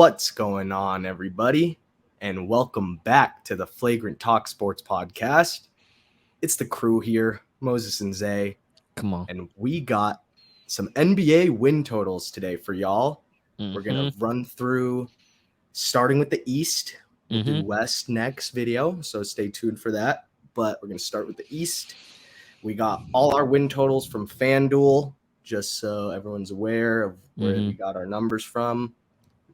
What's going on, everybody? And welcome back to the Flagrant Talk Sports Podcast. It's the crew here, Moses and Zay. Come on. And we got some NBA win totals today for y'all. We're going to run through, starting with the East. We'll do West next video, so stay tuned for that. But we're going to start with the East. We got all our win totals from FanDuel, just so everyone's aware of where we got our numbers from.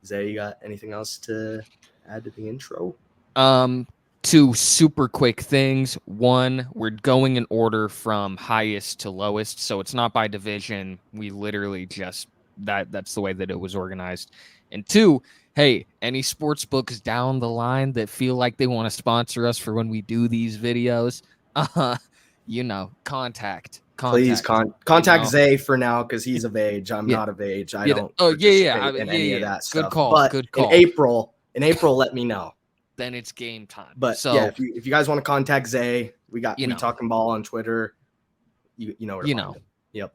Zay, you got anything else to add to the intro? Two super quick things. One, we're going in order from highest to lowest, so it's not by division. We literally just that's the way that it was organized. And two, hey, any sports books down the line that feel like they want to sponsor us for when we do these videos, contact. Please contact Zay for now because he's of age. I'm not of age. I don't participate in any of that stuff. Good call. But good call. In April, let me know. Then it's game time. But so, yeah, if you guys want to contact Zay, we talking ball on Twitter. You know where to find him. Yep.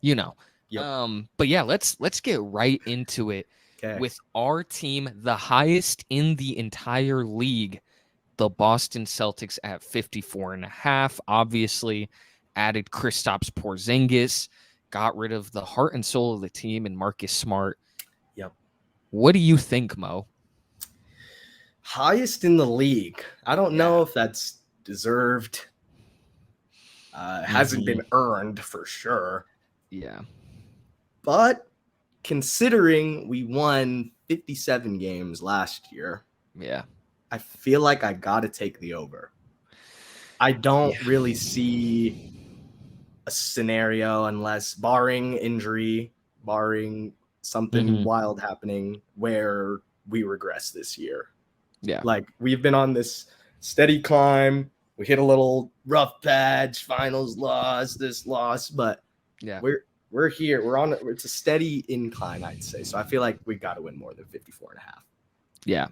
Yep. But yeah, let's get right into it. Okay. With our team, the highest in the entire league, the Boston Celtics at 54.5. Obviously, added Kristaps Porzingis, got rid of the heart and soul of the team and Marcus Smart. Yep. What do you think, Mo? Highest in the league. I don't know if that's deserved. It hasn't been earned for sure. Yeah. But considering we won 57 games last year, I feel like I got to take the over. I don't really see a scenario unless barring injury, barring something wild happening where we regress this year. Yeah. Like we've been on this steady climb. We hit a little rough patch, finals loss, this loss, but we're here. We're on it's a steady incline, I'd say. So I feel like we got to win more than 54.5. Yeah.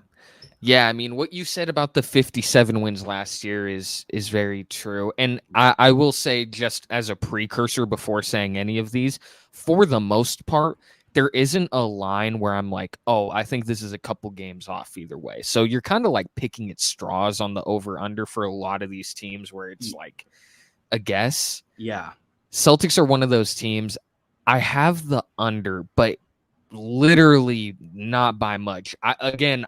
Yeah, I mean, what you said about the 57 wins last year is very true. And I will say, just as a precursor before saying any of these, for the most part, there isn't a line where I'm like, oh, I think this is a couple games off either way. So you're kind of like picking at straws on the over-under for a lot of these teams where it's like a guess. Yeah. Celtics are one of those teams. I have the under, but literally not by much. They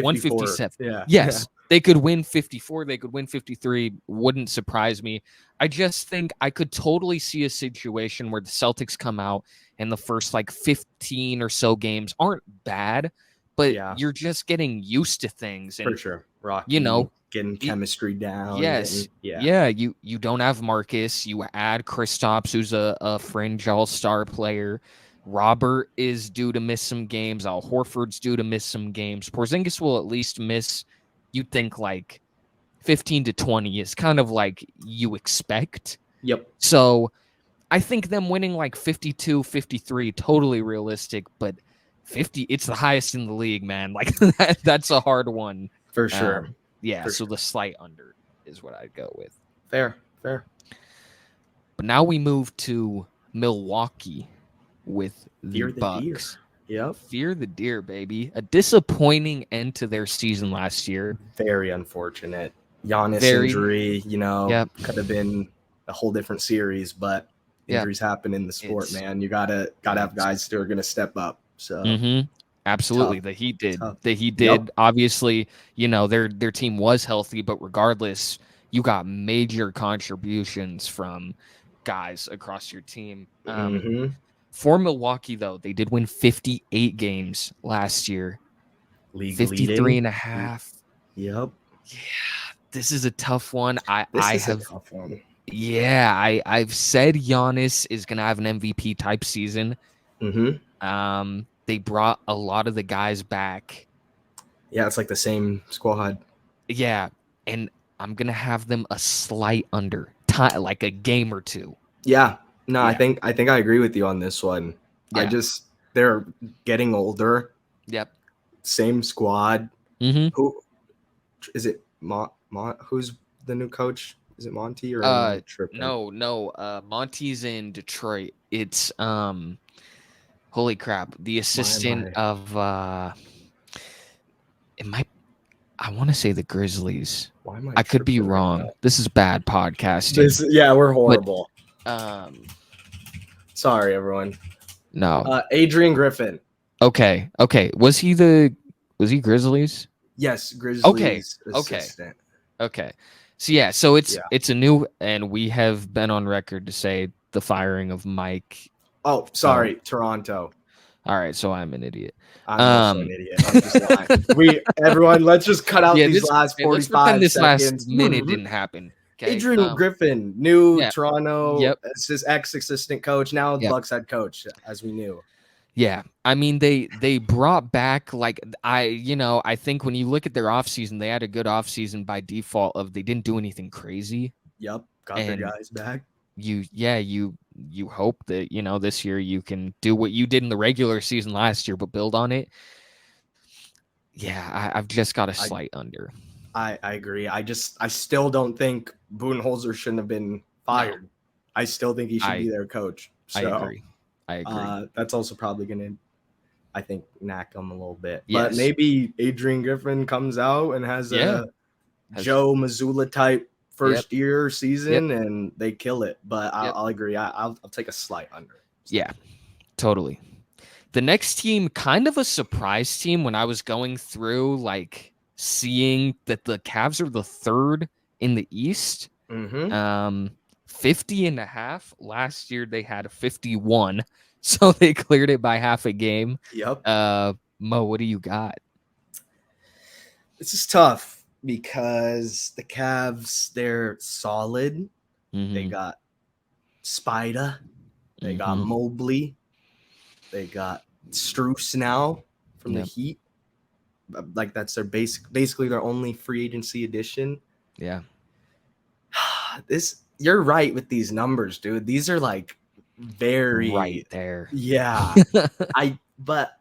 won 57. Yeah. Yes, they could win 54. They could win 53. Wouldn't surprise me. I just think I could totally see a situation where the Celtics come out and the first 15 or so games aren't bad, but you're just getting used to things. And, for sure. Rocky, getting chemistry down. Yes. You don't have Marcus. You add Kristaps, who's a fringe all-star player. Robert is due to miss some games. Al Horford's due to miss some games. Porzingis will at least miss, you'd think, 15 to 20 is kind of like you expect. Yep. So I think them winning 52, 53, totally realistic, but 50, it's the highest in the league, man. That's a hard one. For sure. So the slight under is what I'd go with. Fair. But now we move to Milwaukee with the Bucks. Yep. Fear the deer, baby. A disappointing end to their season last year. Very unfortunate. Giannis injury, could have been a whole different series, but injuries happen in the sport, man. You gotta have guys who are gonna step up. So absolutely. Tough. The Heat did. Yep. Obviously, their team was healthy, but regardless, you got major contributions from guys across your team. For Milwaukee, though, they did win 58 games last year. League 53.5. Yep. Yeah, this is a tough one. A tough one. Yeah, I've said Giannis is going to have an MVP type season. They brought a lot of the guys back. Yeah, it's like the same squad. Yeah, and I'm going to have them a slight under, like a game or two. Yeah. No, I think I agree with you on this one. Yeah. They're getting older. Yep. Same squad. Who is it? Who's the new coach? Is it Monty or no. Monty's in Detroit. It's holy crap. The assistant of It might. I want to say the Grizzlies. Why am I could be tripping right wrong. now? This is bad podcasting. We're horrible. But, sorry, everyone. no. Adrian Griffin. Okay. Was he Grizzlies? Yes, Grizzlies assistant. Okay. So it's a new, and we have been on record to say the firing of Mike. Oh, sorry, Toronto. All right, so I'm an idiot. I'm also an idiot. I'm just lying. Everyone, let's just cut out these last 45 this seconds. Last minute didn't happen. Okay? Adrian Griffin, new Toronto Yep. ex-assistant coach, now Bucks head coach, as we knew. Yeah, I mean they brought back, like, I think when you look at their offseason, they had a good offseason by default of they didn't do anything crazy. Yep, got their guys back. You hope that this year you can do what you did in the regular season last year, but build on it. Yeah, I've just got a slight under. I agree. I still don't think Budenholzer shouldn't have been fired. No. I still think he should be their coach. So, I agree. That's also probably going to, I think, knack him a little bit. Yes. But maybe Adrian Griffin comes out and has a Joe Mazzulla type first year season and they kill it. But I'll agree. I'll take a slight under. Yeah, totally. The next team, kind of a surprise team when I was going through, like, seeing that the Cavs are the third in the East. 50.5. Last year they had a 51, so they cleared it by half a game. Yep. Mo, what do you got? This is tough because the Cavs, they're solid. They got Spida. They got Mobley. They got Strus now from the Heat. Like, that's their basically their only free agency addition. Yeah. You're right with these numbers, dude. These are like very right there. Yeah. But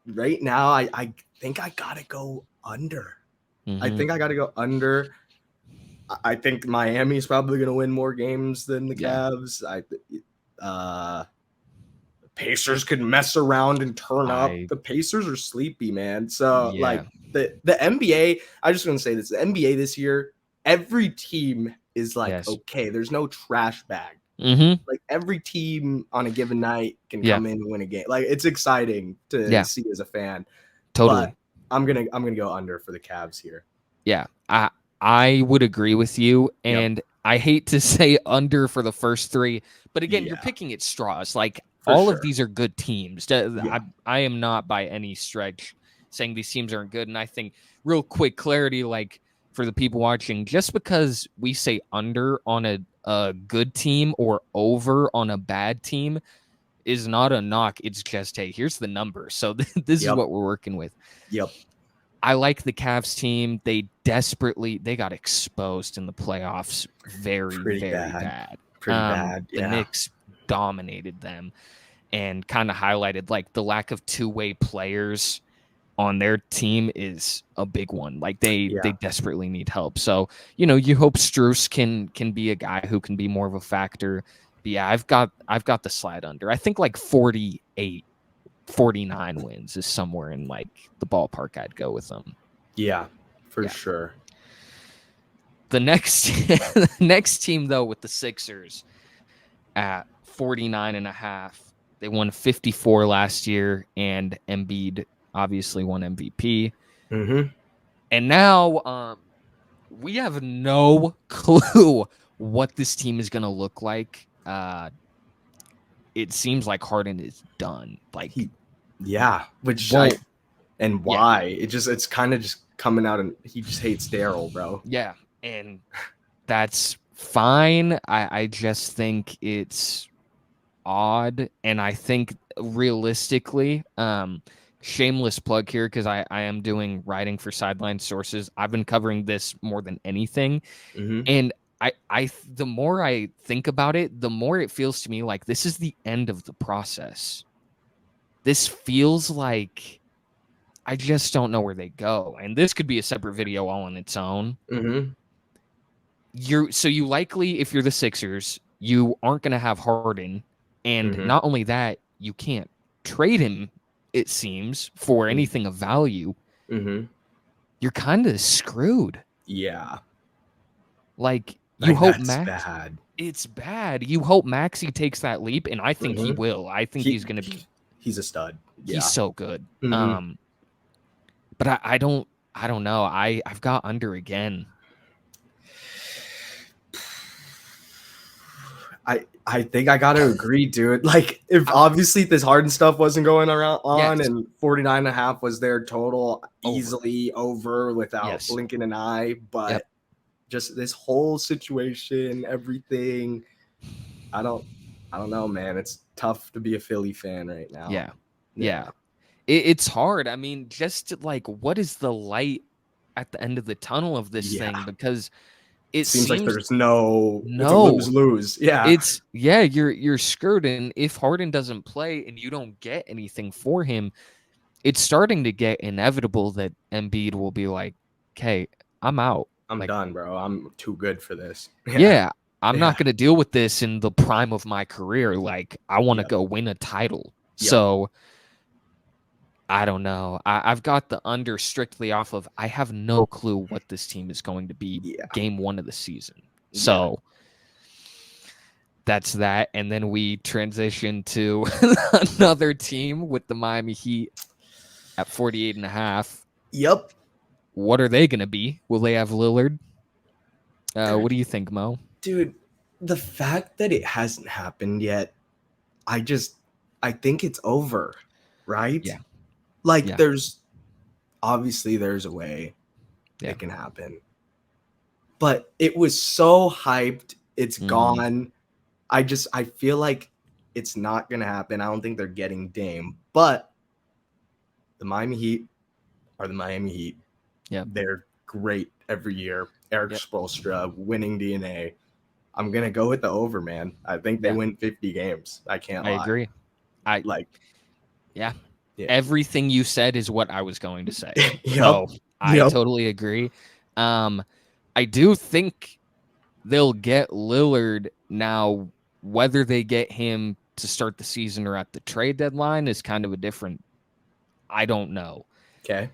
right now I think I gotta go under. I think I gotta go under. I think Miami's probably gonna win more games than the Cavs. Pacers could mess around and turn up. The Pacers are sleepy, man. So like the NBA, I just want to say this: the NBA this year, every team is like, okay, there's no trash bag. Like, every team on a given night can come in and win a game. Like, it's exciting to see as a fan. Totally. But I'm gonna go under for the Cavs here. Yeah, I would agree with you, and I hate to say under for the first three, but again, you're picking at straws. Like, all of these are good teams. I am not by any stretch saying these teams aren't good. And I think, real quick clarity, like, for the people watching, just because we say under on a good team or over on a bad team is not a knock. It's just, hey, here's the number. So this is what we're working with. Yep. I like the Cavs team. They got exposed in the playoffs very bad. Pretty bad. The Knicks dominated them and kind of highlighted, like, the lack of two-way players on their team is a big one. Like, they desperately need help. So, you hope Strus can be a guy who can be more of a factor. But yeah, I've got the slide under. I think like 48, 49 wins is somewhere in, like, the ballpark I'd go with them. Yeah, for sure. The next team, though, with the Sixers at 49.5. They won 54 last year, and Embiid obviously won MVP. And now we have no clue what this team is going to look like. It seems like Harden is done. Like, why? It's kind of just coming out, and he just hates Daryl, bro. Yeah, and that's fine. I just think it's odd, and I think realistically, shameless plug here, because I am doing writing for Sideline Sources. I've been covering this more than anything, and I the more I think about it, the more it feels to me like this is the end of the process. This feels like I just don't know where they go, and this could be a separate video all on its own. You likely, if you're the Sixers, you aren't going to have Harden. And not only that, you can't trade him, it seems, for anything of value. you're kind of screwed. Yeah. Like, you hope that's Max. bad. It's bad. You hope Maxey takes that leap, and I think he Mhm. will. I think he's going to be. He's a stud. Yeah. He's so good. Mhm. But I don't know. I've got under again. I think I gotta agree, dude. Like, if obviously this Harden stuff wasn't going on, Yes. and 49.5 was their total, Over. Easily over without Yes. blinking an eye. But just this whole situation, everything, I don't know, man. It's tough to be a Philly fan right now. Yeah. It's hard. I mean, just like, what is the light at the end of the tunnel of this thing? Because it seems like there's no, it's a lose-lose. You're screwed. And if Harden doesn't play and you don't get anything for him, it's starting to get inevitable that Embiid will be like, okay, I'm out. I'm done, bro. I'm too good for this. I'm not going to deal with this in the prime of my career. Like, I want to go win a title. So I don't know. I've got the under strictly off of I have no clue what this team is going to be game 1 of the season. So that's that. And then we transition to another team with the Miami Heat at 48.5. Yep. What are they going to be? Will they have Lillard? What do you think, Mo? Dude, the fact that it hasn't happened yet, I think it's over, right? Yeah. Like, there's obviously there's a way it can happen. But it was so hyped. It's gone. I feel like it's not going to happen. I don't think they're getting Dame. But the Miami Heat are the Miami Heat. Yeah. They're great every year. Eric Spoelstra, winning DNA. I'm going to go with the over, man. I think they win 50 games. I can't lie. I agree. Everything you said is what I was going to say. So I totally agree. I do think they'll get Lillard now. Whether they get him to start the season or at the trade deadline is kind of a different. I don't know. Okay.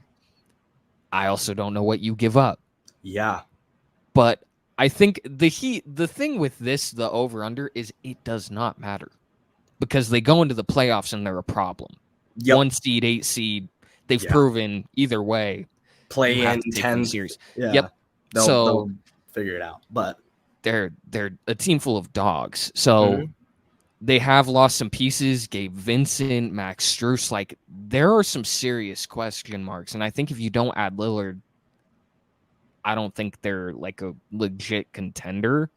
I also don't know what you give up. Yeah. But I think the thing with this, the over-under, is it does not matter. Because they go into the playoffs and they're a problem. 1 seed, 8 seed, they've proven either way. Play in 10 series. Yeah. They'll figure it out. But they're a team full of dogs. So they have lost some pieces. Gabe Vincent, Max Strus. Like, there are some serious question marks. And I think if you don't add Lillard, I don't think they're like a legit contender.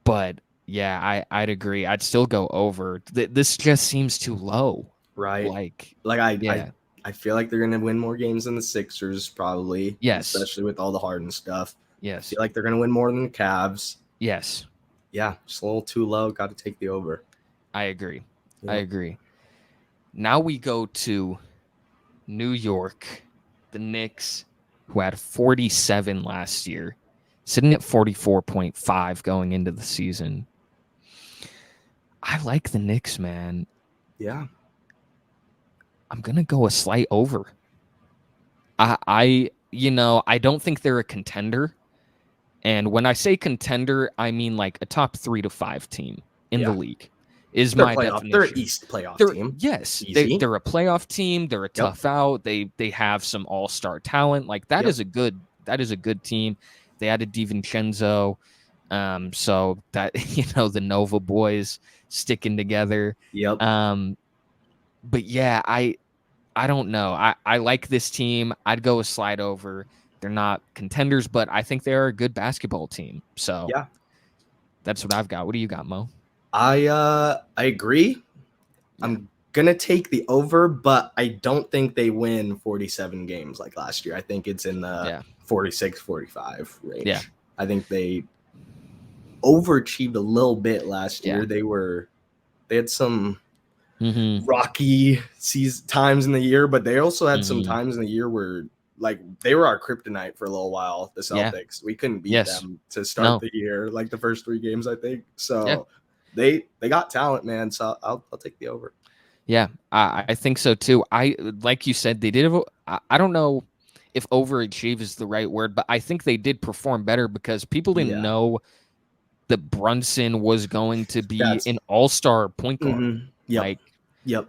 But yeah, I'd agree. I'd still go over. This just seems too low. Right. I feel like they're going to win more games than the Sixers, probably. Yes. Especially with all the Harden stuff. Yes. I feel like they're going to win more than the Cavs. Yes. Yeah, just a little too low. Got to take the over. I agree. I agree. Now we go to New York, the Knicks, who had 47 last year, sitting at 44.5 going into the season. I like the Knicks, man. Yeah. I'm going to go a slight over. I don't think they're a contender. And when I say contender, I mean like a top 3 to 5 team in the league is my definition. They're an East playoff team. Yes. They're a playoff team. They're a tough out. They have some all-star talent. Like, that is a good team. They added DiVincenzo. So that, the Nova boys sticking together. But yeah, I don't know. I like this team. I'd go a slide over. They're not contenders, but I think they're a good basketball team. So that's what I've got. What do you got, Mo? I agree. I'm gonna take the over, but I don't think they win 47 games like last year. I think it's in the 46, 45 range. Yeah. I think they overachieved a little bit last year. They had some rocky times in the year, but they also had some times in the year where, like, they were our kryptonite for a little while. The Celtics, we couldn't beat them to start the year, like the first 3 games, I think. So they got talent, man. So I'll take the over. Yeah, I think so too. Like you said, they did. I don't know if overachieve is the right word, but I think they did perform better because people didn't know that Brunson was going to be an all-star point guard. Like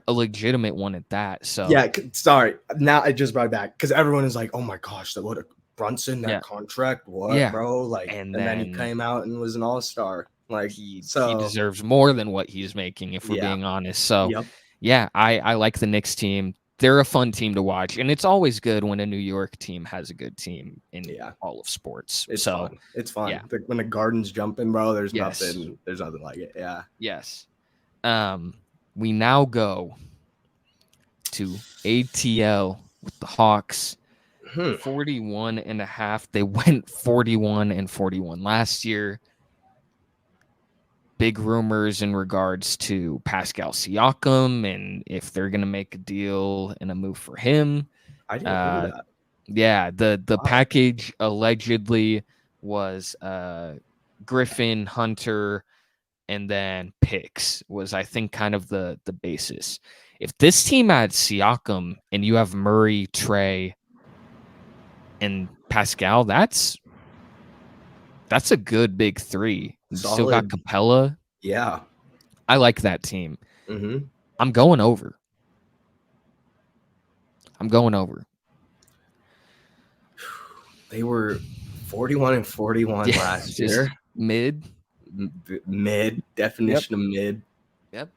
a legitimate one at that. So yeah, sorry. Now I just brought it back because everyone is like, "Oh my gosh, that what a Brunson, that contract, what, bro?" Like, and then he came out and was an all-star. Like, he deserves more than what he's making, if we're being honest. So yeah, I like the Knicks team. They're a fun team to watch, and it's always good when a New York team has a good team in all of sports. It's fun. It's fun. Yeah. When the Garden's jumping, bro, there's nothing like it. Yeah. Yes. We now go to ATL with the Hawks. 41.5. They went 41-41 last year. Big rumors in regards to Pascal Siakam and if they're going to make a deal and a move for him. I didn't hear that. Yeah, the package allegedly was Griffin, Hunter, and then picks was, I think, kind of the basis. If this team had Siakam and you have Murray, Trey, and Pascal, that's a good big three. You still got Capella. Yeah. I like that team. I'm going over. They were 41-41 last year. Mid definition of mid. Yep.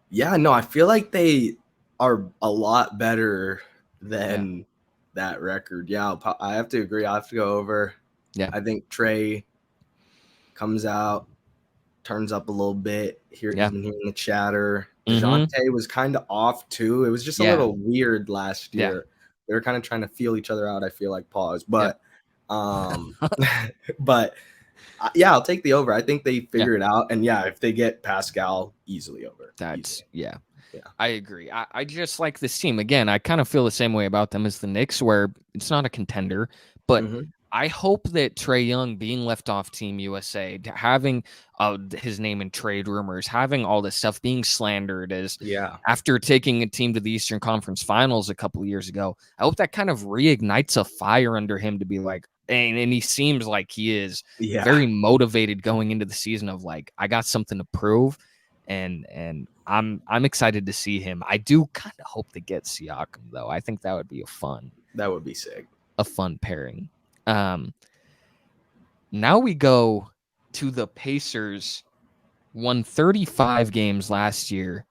Yeah, no, I feel like they are a lot better than that record. Yeah, I have to agree. I have to go over. Yeah. I think Trey comes out, turns up a little bit. Hearing the chatter. DeJounte was kind of off too. It was just a little weird last year. They were kind of trying to feel each other out. I feel like but but I'll take the over. I think they figure it out. And if they get Pascal, easily over. That's I agree. I just like this team. Again, I kind of feel the same way about them as the Knicks, where it's not a contender, but I hope that Trae Young being left off Team USA, having his name in trade rumors, having all this stuff, being slandered as after taking a team to the Eastern Conference Finals a couple of years ago, I hope that kind of reignites a fire under him to be like, and he seems like he is very motivated going into the season of like, I got something to prove, and I'm excited to see him. I do kind of hope to get Siakam though. I think that would be that would be sick. A fun pairing. Now we go to the Pacers. Won 35 games last year.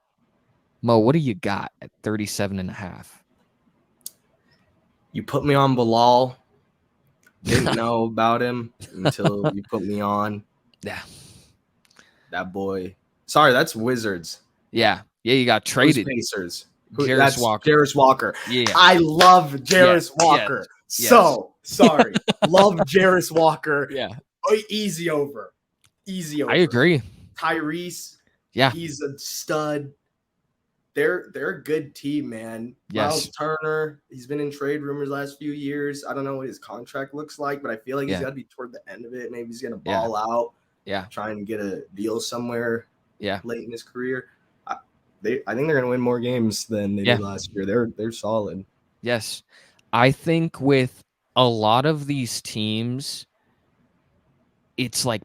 Mo, what do you got at 37.5? You put me on Bilal. Didn't know about him until you put me on. Yeah. That boy. Sorry, that's Wizards. Yeah, you got traded. Pacers. Jarris Walker. Jarris Walker. Yeah. I love Jarris Walker. Yes. So sorry. Love Jarris Walker. Yeah. Easy over. I agree. Tyrese. Yeah. He's a stud. They're a good team, man. Yes. Miles Turner, he's been in trade rumors last few years. I don't know what his contract looks like, but I feel like he's got to be toward the end of it. Maybe he's going to ball out. Yeah. Trying to get a deal somewhere. Yeah. Late in his career. I think they're going to win more games than they did last year. They're solid. Yes. I think with a lot of these teams, it's like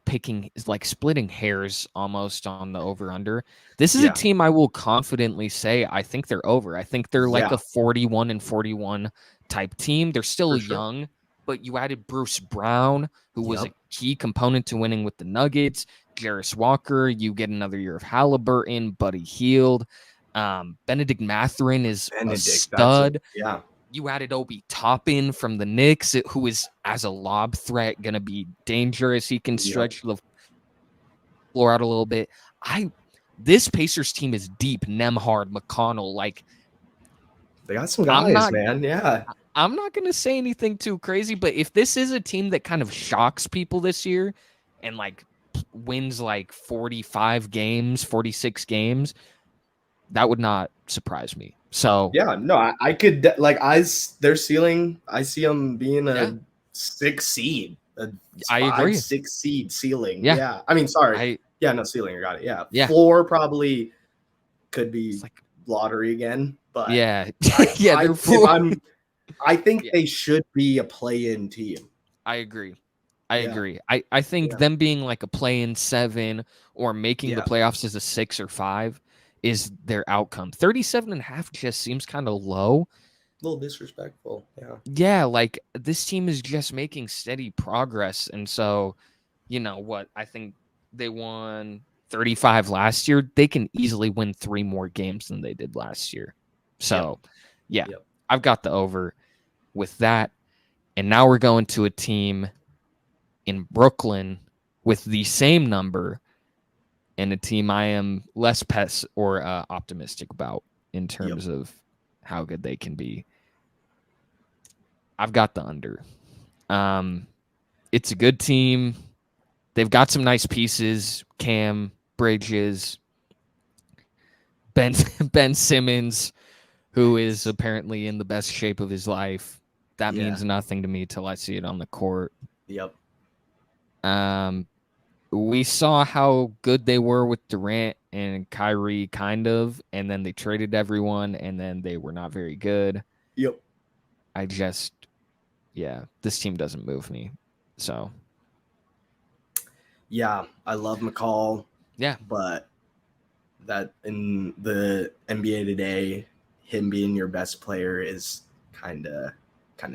splitting hairs almost on the over-under. This is a team I will confidently say I think they're over. I think they're like a 41-41 type team. They're still young, but you added Bruce Brown, who was a key component to winning with the Nuggets. Jarris Walker, you get another year of Halliburton, Buddy Hield. Benedict Mathurin is a stud. You added Obi Toppin from the Knicks, who is, as a lob threat, going to be dangerous. He can stretch the floor out a little bit. This Pacers team is deep. Nembhard, McConnell, like they got some guys, man. Yeah. I'm not going to say anything too crazy, but if this is a team that kind of shocks people this year and like wins like 45 games, 46 games, that would not surprise me. So I could their ceiling. I see them being a 6 seed. I agree. 6 seed ceiling. Yeah. I mean, sorry. Ceiling. I got it. Yeah. Floor probably could be like lottery again. But yeah. I think they should be a play-in team. I agree. I Yeah. agree. I think them being like a play-in 7 or making the playoffs as a 6 or 5 is their outcome. 37.5 just seems kind of low. A little disrespectful. Yeah. Yeah, like this team is just making steady progress. And so, you know what? I think they won 35 last year. They can easily win 3 more games than they did last year. So, yeah, I've got the over with that. And now we're going to a team in Brooklyn with the same number and a team I am less optimistic about in terms of how good they can be. I've got the under. It's a good team. They've got some nice pieces. Cam, Bridges, Ben Simmons, who is apparently in the best shape of his life. That means nothing to me till I see it on the court. Yep. We saw how good they were with Durant and Kyrie, kind of, and then they traded everyone, and then they were not very good. Yep. This team doesn't move me. So. Yeah, I love McCall. Yeah. But that in the NBA today, him being your best player is kind of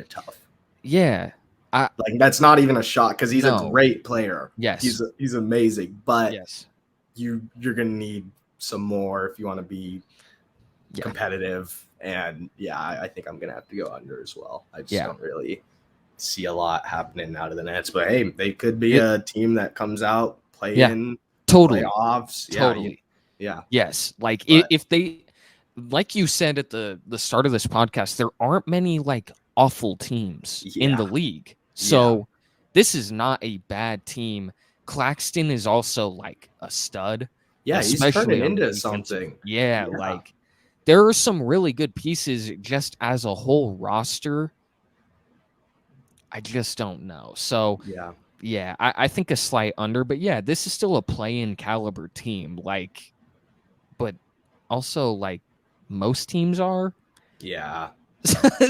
tough. Yeah. Like that's not even a shot because he's a great player. Yes. He's amazing, but yes, you're gonna need some more if you want to be competitive. And I think I'm gonna have to go under as well. I just don't really see a lot happening out of the Nets, but hey, they could be a team that comes out, play in playoffs. Totally. Yes. Like if they, like you said at the start of this podcast, there aren't many like awful teams in the league. So this is not a bad team. Claxton is also like a stud. Yeah, he's turning into something. Yeah, like there are some really good pieces just as a whole roster. I just don't know. So I think a slight under, but this is still a play-in caliber team. Like, but also like most teams are. Yeah.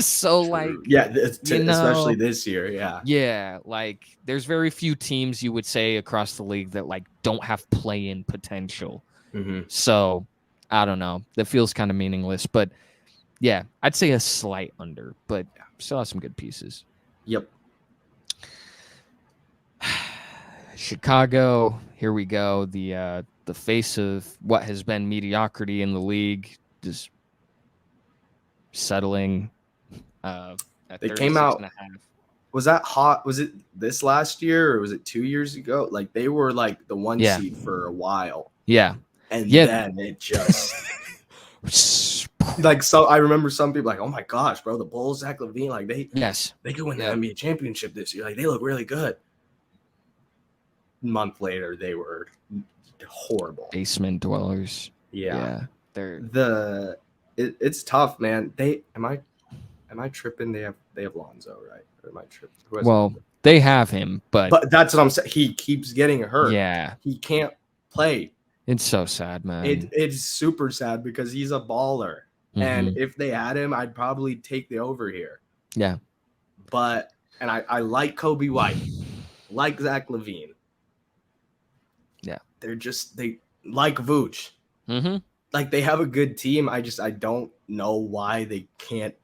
So like especially this year. Yeah, like there's very few teams you would say across the league that like don't have play-in potential. So I don't know. That feels kind of meaningless, but I'd say a slight under, but still have some good pieces. Yep. Chicago, here we go. The face of what has been mediocrity in the league, just settling. They came out. Was that hot? Was it this last year or was it 2 years ago? Like they were like the 1 seed for a while. Yeah. And then it just like, so I remember some people like, oh my gosh, bro, the Bulls, Zach LaVine, like they could win the NBA championship this year. Like they look really good. Month later, they were horrible. Basement dwellers. Yeah. They're it's tough, man. Am I tripping? They have Lonzo, right? Or am I tripping? Well, they have him, but that's what I'm saying. He keeps getting hurt. Yeah. He can't play. It's so sad, man. It's super sad because he's a baller. And if they had him, I'd probably take the over here. Yeah. But I like Kobe White, like Zach LaVine. Yeah. They like Vooch. Like they have a good team. I don't know why they can't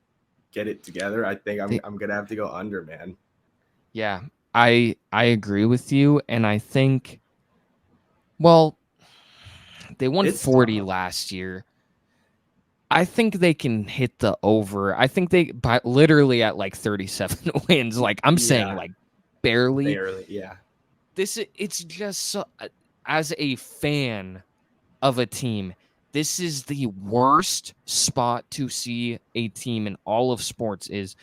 get it together. I think I'm gonna have to go under, man. Yeah, I agree with you, and I think, well, they won 40 last year. I think they can hit the over. I think but literally at like 37 wins. Like I'm saying, like barely. Yeah. It's just so, as a fan of a team, this is the worst spot to see a team in all of sports. Is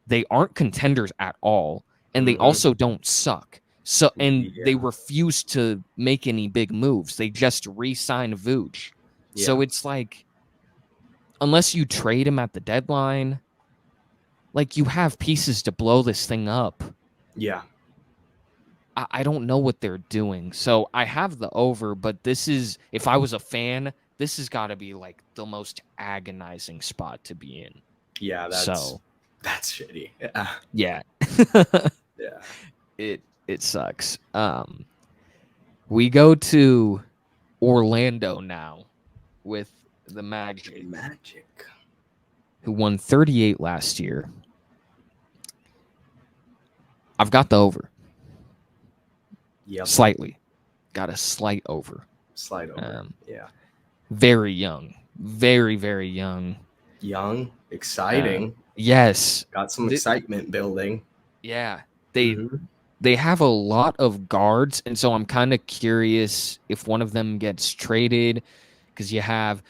they aren't contenders at all, and they also don't suck. So, and they refuse to make any big moves. They just re-sign Vooch. So it's like, unless you trade him at the deadline, like you have pieces to blow this thing up. Yeah. I don't know what they're doing. So I have the over, but this is, if I was a fan, this has got to be like the most agonizing spot to be in. Yeah, That's shitty. Yeah. Yeah. It sucks. We go to Orlando now with the Magic, who won 38 last year. I've got the over. Yep. Slightly. Got a slight over. Slide over. Yeah. Very young. Very, very young. Young. Exciting. Yes. Got some excitement building. Yeah. They have a lot of guards, and so I'm kind of curious if one of them gets traded, because you have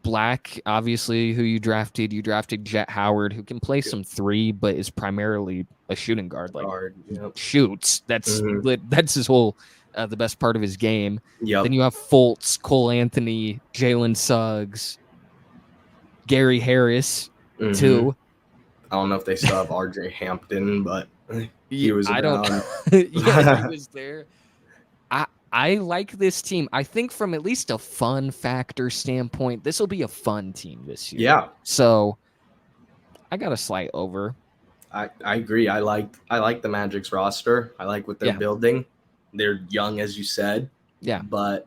Black, obviously, who you drafted. You drafted Jet Howard, who can play some three, but is primarily a shooting guard. Like shoots. That's his whole the best part of his game. Yep. Then you have Fultz, Cole Anthony, Jalen Suggs, Gary Harris, too. I don't know if they still have RJ Hampton, but he was around. Yeah, he was there. I like this team. I think from at least a fun factor standpoint, this will be a fun team this year. Yeah. So I got a slight over. I agree. I like the Magic's roster. I like what they're building. They're young, as you said. Yeah. But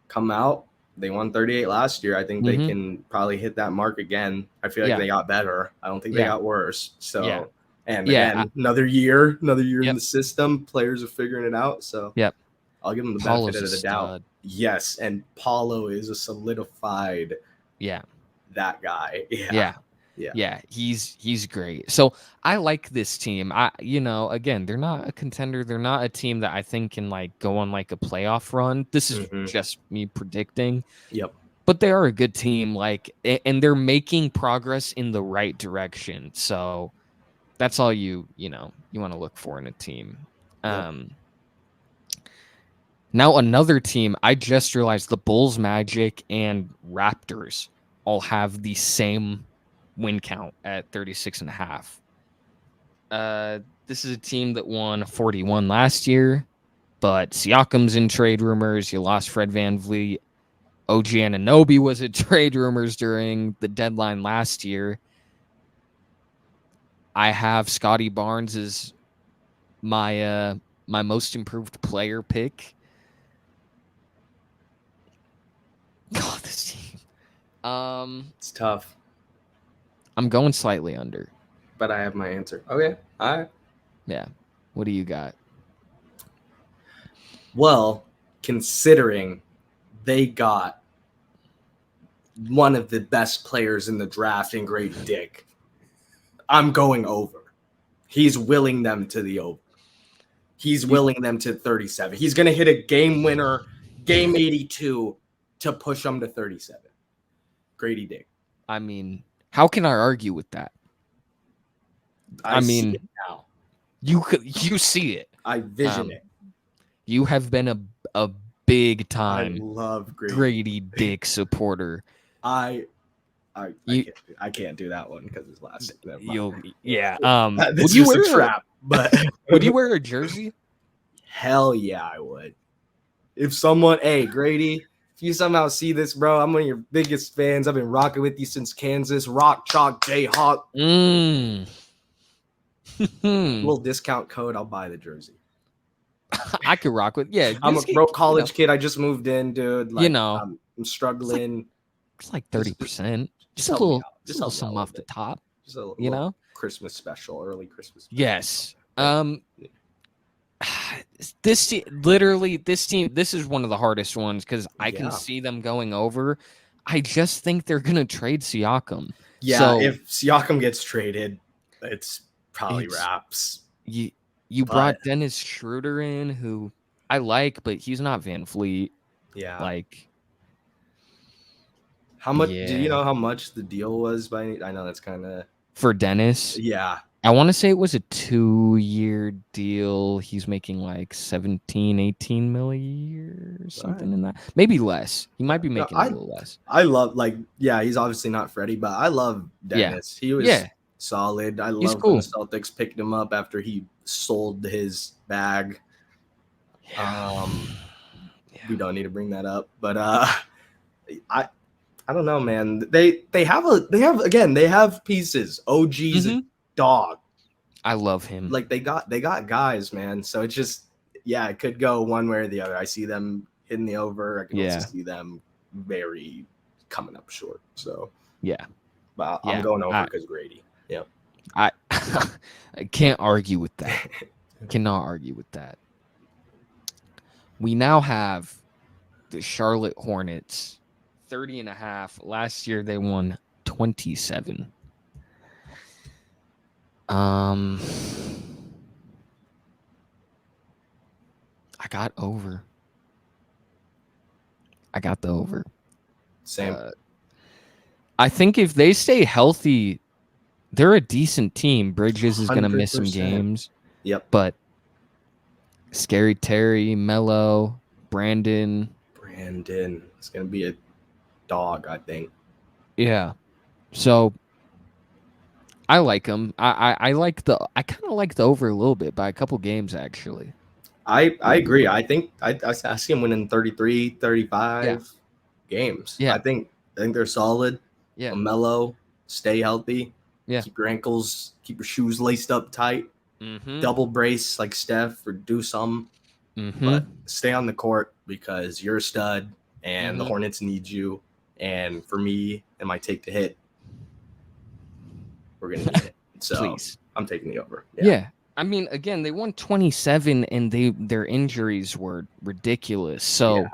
come out. They won 38 last year. I think they can probably hit that mark again. I feel like they got better. I don't think they got worse. So again, another year in the system. Players are figuring it out. So I'll give them the benefit of the doubt. Yes, and Paulo is a solidified that guy. Yeah, he's great. So I like this team. Again, they're not a contender. They're not a team that I think can like go on like a playoff run. This is just me predicting. Yep. But they are a good team, like, and they're making progress in the right direction. So that's all you want to look for in a team. Yep. Now another team, I just realized the Bulls, Magic, and Raptors all have the same win count at 36.5. This is a team that won 41 last year, but Siakam's in trade rumors. You lost Fred VanVleet. OG Anunoby was in trade rumors during the deadline last year. I have Scotty Barnes as my most improved player pick. God, this team. It's tough. I'm going slightly under. But I have my answer. Okay. All right. Yeah. What do you got? Well, considering they got one of the best players in the draft in Grady Dick, I'm going over. He's willing them to the over. He's willing them to 37. He's going to hit a game winner, game 82 to push them to 37. Grady Dick. I mean, how can I argue with that? I mean, see it now. You see it. I vision it. You have been a big time I love Grady Dick supporter. I can't do that one because it's last. This is a trap. But would you wear a jersey? Hell yeah, I would. If someone, hey Grady, if you somehow see this, bro, I'm one of your biggest fans. I've been rocking with you since Kansas. Rock Chalk Jayhawk. Little discount code. I'll buy the jersey. I could rock with. Yeah, I'm a broke college kid. I just moved in, dude. Like, I'm struggling. It's like 30%. Just a little something off the top. Just a little Christmas special, early Christmas special. Yes. This team, this is one of the hardest ones because I can see them going over. I just think they're gonna trade Siakam. Yeah, so, if Siakam gets traded, it's probably wraps. You brought Dennis Schroeder in, who I like, but he's not Van Fleet. Yeah. Like, how much? Do you know how much the deal was? I know that's kind of for Dennis. Yeah. I want to say it was a 2-year deal. He's making like 17, 18 million a year or something in that. Maybe less. He might be making a little less. I love, he's obviously not Freddie, but I love Dennis. He was solid. I love when the Celtics picked him up after he sold his bag. We don't need to bring that up, but I don't know, man. They have pieces. OG's dog. I love him. Like they got guys, man. So it's just it could go one way or the other. I see them hitting the over. I can also see them very coming up short. So but I'm going over because Grady. Yeah, I can't argue with that. Cannot argue with that. We now have the Charlotte Hornets, 30.5. Last year they won 27. I got over. I got the over. Same. I think if they stay healthy, they're a decent team. Bridges is going to miss some games. Yep. But Scary Terry, Melo, Brandon. It's going to be a dog, I think. Yeah. So I like them. I kind of like the over a little bit by a couple games, actually. I agree. I think I see them winning 33, 35 games. Yeah. I think they're solid. Yeah. Mellow, stay healthy. Yeah. Keep your ankles, keep your shoes laced up tight. Mm-hmm. Double brace like Steph or do something. Mm-hmm. But stay on the court because you're a stud and the Hornets need you. And for me and my take to hit, we're going to need it. So please. I'm taking the over. Yeah. I mean, again, they won 27 and their injuries were ridiculous. So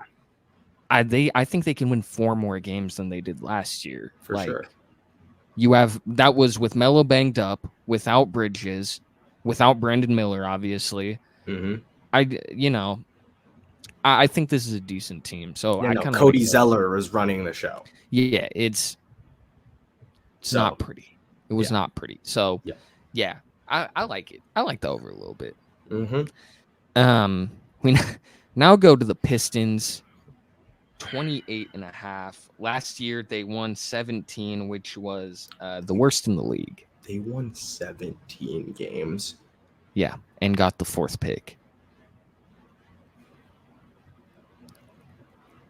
I think they can win 4 more games than they did last year. For sure. That was with Melo banged up, without Bridges, without Brandon Miller, obviously. Mm-hmm. I think this is a decent team. So Cody Zeller was running the show. Yeah, it's not pretty. It was not pretty. So I like it. I like the over a little bit. Mm-hmm. We now go to the Pistons. 28.5. Last year they won 17, which was the worst in the league. They won 17 games. Yeah, and got the 4th pick.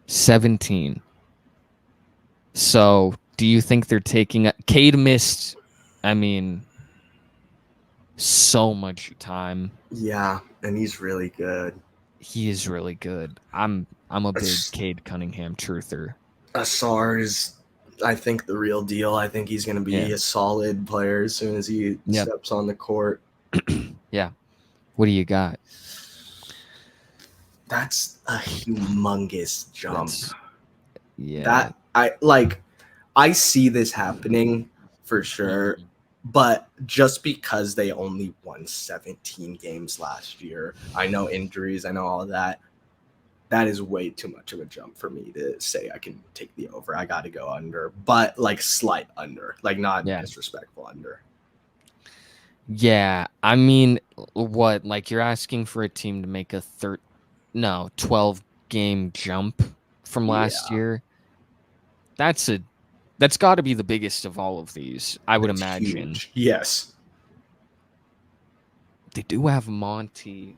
17. So, do you think they're taking Cade missed, so much time. Yeah, and he's really good. He is really good. I'm a big Cade Cunningham truther. Asar is, I think, the real deal. I think he's going to be a solid player as soon as he steps on the court. Yeah. What do you got? That's a humongous jump. I see this happening for sure. But just because they only won 17 games last year, I know injuries, I know all of that. That is way too much of a jump for me to say I can take the over. I got to go under, but like slight under, like not disrespectful under. Yeah, I mean, what? Like you're asking for a team to make a 12 game jump from last year. That's got to be the biggest of all of these, I would imagine. Huge. Yes. They do have Monty.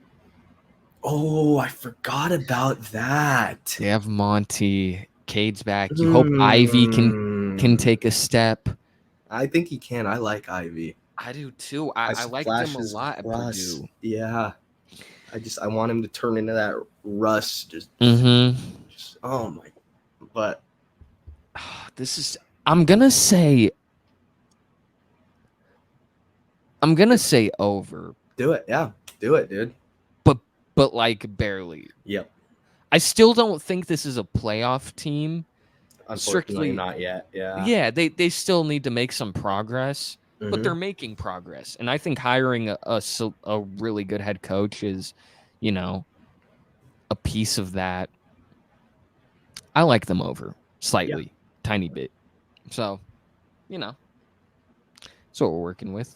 Oh, I forgot about that. They have Monty. Cade's back. You hope Ivy can take a step. I think he can. I like Ivy. I do too. I like them a lot at Purdue. Yeah. I want him to turn into that Russ. Oh my. But I'm gonna say over. Do it, yeah. Do it, dude. But like barely. Yep. I still don't think this is a playoff team. Unfortunately, not yet. Yeah. Yeah, they still need to make some progress, but they're making progress. And I think hiring a really good head coach is, a piece of that. I like them over slightly, tiny bit. So, that's what we're working with.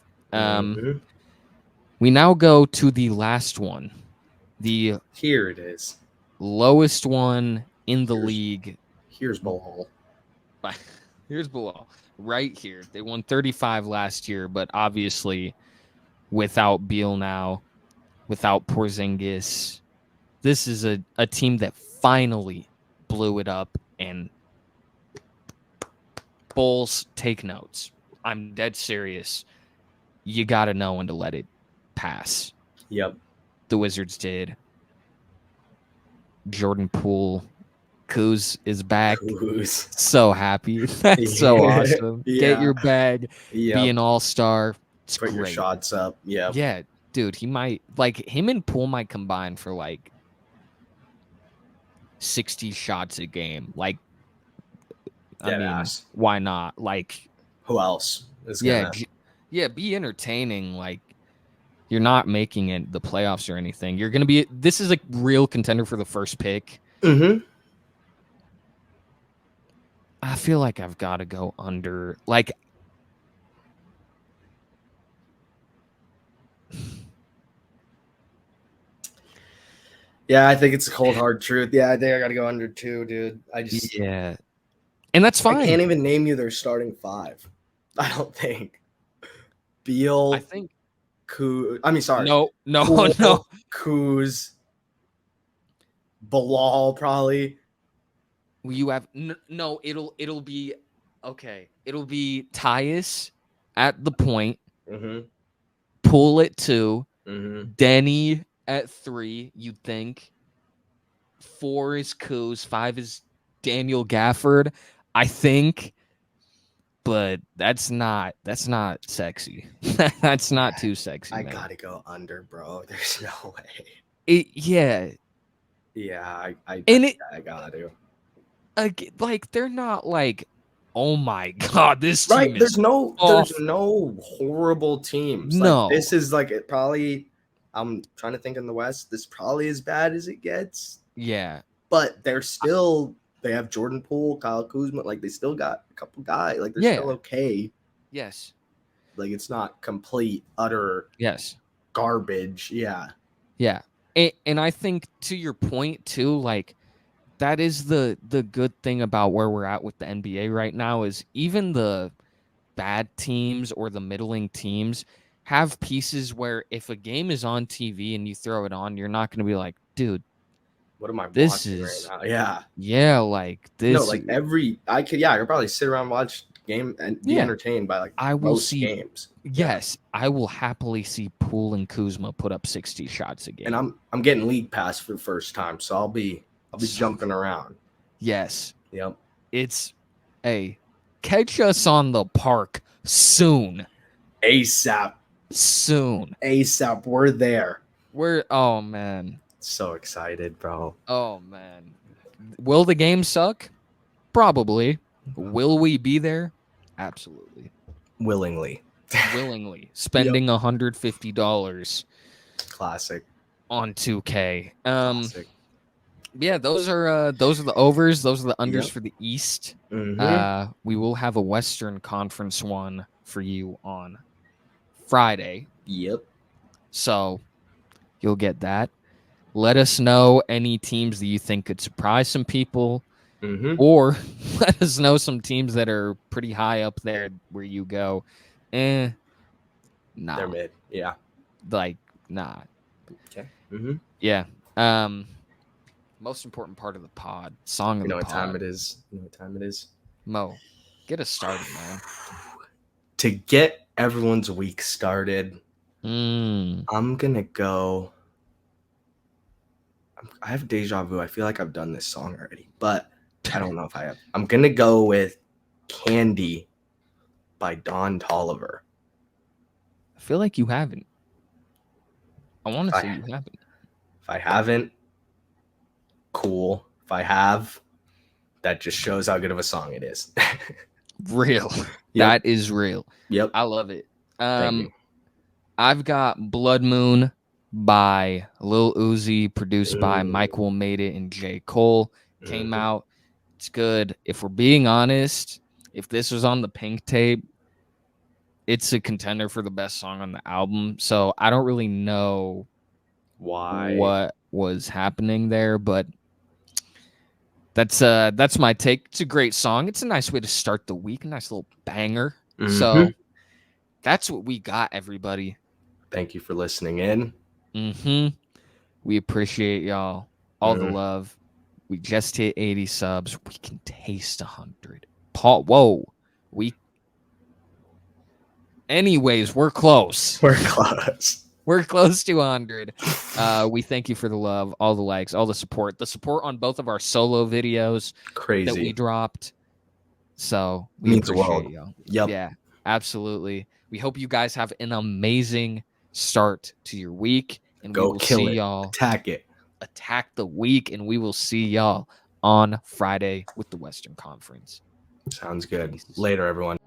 We now go to the last one. Here it is. Lowest one in the league. Here's Bilal. Here's Bilal. Right here. They won 35 last year, but obviously without Beal now, without Porzingis, this is a team that finally blew it up. And Bulls, take notes. I'm dead serious. you got to know when to let it pass. Yep. The Wizards did. Jordan Poole, Kuz is back. Kuz. So happy. That's so awesome. Yeah. Get your bag. Yep. Be an all-star. It's Put great. your shots up. Yep. Yeah, dude, he might, like, him and Poole might combine for, like, 60 shots a game. Like, I mean, why not? Like, who else is gonna? Yeah, be entertaining. Like, you're not making it the playoffs or anything. You're gonna be. This is a real contender for the first pick. Mm-hmm. I feel like I've got to go under. Like, yeah, I think it's a cold hard truth. Yeah, I think I got to go under 2, dude. Yeah, and that's fine. I can't even name you their starting 5. I don't think. Beal. I think. Sorry. No. Kuz. Bilal probably. You have no. It'll be okay. It'll be Tyus at the point. Mm-hmm. Poole at 2. Mm-hmm. Denny at 3. You'd think. 4 is Kuz. 5 is Daniel Gafford. I think. But that's not sexy. That's not too sexy. I gotta go under, bro. There's no way. Yeah, I gotta do. Like they're not like, oh my god, this team right. There's no horrible teams. No, like, this is like it probably. I'm trying to think in the West. This is probably as bad as it gets. Yeah, but they're still. They have Jordan Poole, Kyle Kuzma. Like, they still got a couple guys. Like, they're still okay. Yes. Like, it's not complete, utter garbage. Yeah. Yeah. And I think, to your point, too, like, that is the good thing about where we're at with the NBA right now is even the bad teams or the middling teams have pieces where if a game is on TV and you throw it on, you're not going to be like, dude, what am I watching right now? Yeah. Yeah, like this. No, like I could probably sit around, watch game and be entertained by like most games. Yes, I will happily see Poole and Kuzma put up 60 shots a game. And I'm getting league pass for the first time, so I'll be jumping around. Yes. Yep. It's catch us on the park soon. ASAP. Soon. ASAP. We're there. Oh man. So excited, bro. Oh man. Will the game suck? Probably. Will we be there? Absolutely. Willingly. Spending $150. Classic. On 2K. Classic. Yeah, those are the overs. Those are the unders for the East. Mm-hmm. We will have a Western Conference one for you on Friday. Yep. So you'll get that. Let us know any teams that you think could surprise some people, or let us know some teams that are pretty high up there where you go, nah. They're mid. Yeah. Like, nah. Okay. Yeah. Most important part of the pod, song of the pod. You know what time it is? Mo, get us started, man. To get everyone's week started, I'm gonna go. I have deja vu. I feel like I've done this song already, but I don't know if I have. I'm gonna go with "Candy" by Don Toliver. I feel like you haven't. I want to say you haven't. If I haven't, cool. If I have, that just shows how good of a song it is. Real. Yep. That is real. Yep. I love it. Thank you. I've got Blood Moon by Lil Uzi, produced by Mike Will Made It and J. Cole. Came out. It's good. If we're being honest, if this was on the Pink Tape, it's a contender for the best song on the album. So I don't really know what was happening there, but that's my take. It's a great song. It's a nice way to start the week. A nice little banger. So that's what we got, everybody. Thank you for listening in. We appreciate y'all. All the love. We just hit 80 subs. We can taste 100. Paul, whoa. Anyways, we're close. We're close. We're close to 100. We thank you for the love, all the likes, all the support on both of our solo videos that we dropped. So we appreciate y'all. Yep. Yeah, absolutely. We hope you guys have an amazing start to your week, and we will see y'all. Attack the week, and we will see y'all on Friday with the Western Conference. Sounds good. Later, everyone.